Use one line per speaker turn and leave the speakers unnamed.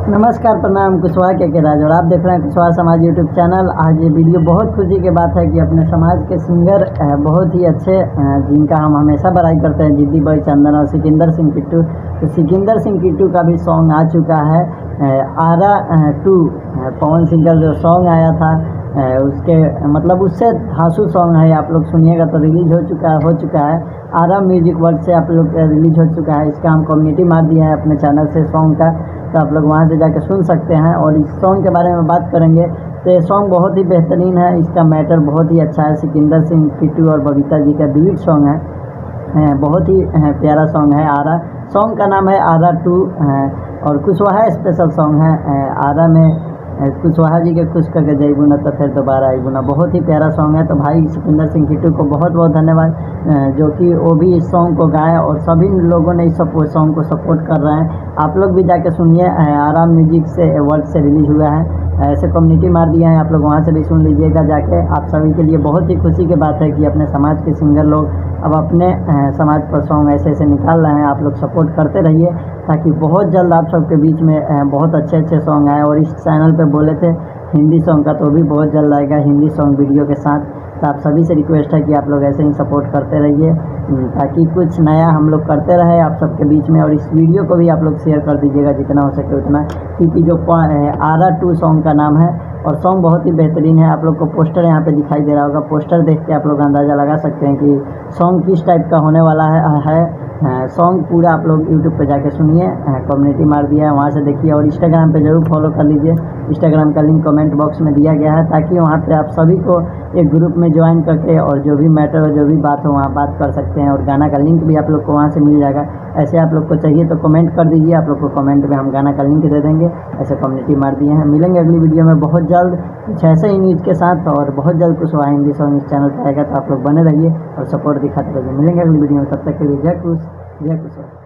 नमस्कार, प्रणाम। कुशवाहा के राज और आप देख रहे हैं कुशवाहा समाज यूट्यूब चैनल। आज ये वीडियो बहुत खुशी की बात है कि अपने समाज के सिंगर बहुत ही अच्छे जिनका हम हमेशा बड़ाई करते हैं, जिद्दी भाई चंदन और सिकंदर सिंह किट्टू। तो सिकंदर सिंह किट्टू का भी सॉन्ग आ चुका है, आरा 2। पवन सिंह का जो सॉन्ग आया था उसके मतलब उससे धांसू सॉन्ग है, आप लोग सुनिएगा। तो रिलीज हो चुका है आरा म्यूजिक वर्ल्ड से आप लोग रिलीज हो चुका है। इसका हम कम्युनिटी मार दिया है अपने चैनल से सॉन्ग का, तो आप लोग वहाँ से जाकर सुन सकते हैं। और इस सॉन्ग के बारे में बात करेंगे तो ये सॉन्ग बहुत ही बेहतरीन है, इसका मैटर बहुत ही अच्छा है। सिकंदर सिंह किट्टू और बबीता जी का ड्यूट सॉन्ग है, बहुत ही प्यारा सॉन्ग है। आरा सॉन्ग का नाम है आरा 2 और कुशवाहा स्पेशल सॉन्ग है। आरा में कुशवाहा जी के खुश करके जईबुना तो फिर दोबारा आईबुना, बहुत ही प्यारा सॉन्ग है। तो भाई सिकंदर सिंह किट्टू को बहुत बहुत धन्यवाद जो कि वो भी इस सॉन्ग को गाए और सभी लोगों ने इस सॉन्ग को सपोर्ट कर रहे हैं। आप लोग भी जाके सुनिए, आराम म्यूजिक से वर्ल्ड से रिलीज हुआ है, ऐसे कम्युनिटी मार दिया है, आप लोग वहाँ से भी सुन लीजिएगा जाके। आप सभी के लिए बहुत ही खुशी की बात है कि अपने समाज के सिंगर लोग अब अपने समाज पर सॉन्ग ऐसे निकाल रहे हैं। आप लोग सपोर्ट करते रहिए ताकि बहुत जल्द आप सबके बीच में बहुत अच्छे सॉन्ग आए। और इस चैनल पे बोले थे हिंदी सॉन्ग का, तो भी बहुत जल्द आएगा हिंदी सॉन्ग वीडियो के साथ। तो आप सभी से रिक्वेस्ट है कि आप लोग ऐसे ही सपोर्ट करते रहिए ताकि कुछ नया हम लोग करते रहे आप सबके बीच में। और इस वीडियो को भी आप लोग शेयर कर दीजिएगा जितना हो सके उतना, क्योंकि जो आरा 2 सॉन्ग का नाम है और सॉन्ग बहुत ही बेहतरीन है। आप लोग को पोस्टर यहाँ पे दिखाई दे रहा होगा, पोस्टर देख के आप लोग अंदाज़ा लगा सकते हैं कि सॉन्ग किस टाइप का होने वाला है। सॉन्ग पूरा आप लोग यूट्यूब पे जाके सुनिए, कम्युनिटी मार दिया है, वहाँ से देखिए। और इंस्टाग्राम पे ज़रूर फॉलो कर लीजिए, इंस्टाग्राम का लिंक कमेंट बॉक्स में दिया गया है ताकि वहाँ पे आप सभी को एक ग्रुप में ज्वाइन करके और जो भी मैटर हो, जो भी बात हो, वहाँ बात कर सकते हैं। और गाना का लिंक भी आप लोग को वहाँ से मिल जाएगा। ऐसे आप लोग को चाहिए तो कमेंट कर दीजिए, आप लोग को कमेंट में हम गाना का लिंक दे देंगे। ऐसे कम्युनिटी मार दिए हैं। मिलेंगे अगली वीडियो में बहुत जल्द कुछ ऐसे ही न्यूज़ के साथ, और बहुत जल्द कुशवाहा हिंदी सॉन्ग इस चैनल पर आएगा। तो आप लोग बने रहिए और सपोर्ट दिखाते रहिए। मिलेंगे अगली वीडियो में, तब तक के लिए जय कुश, जय कुशवाहा।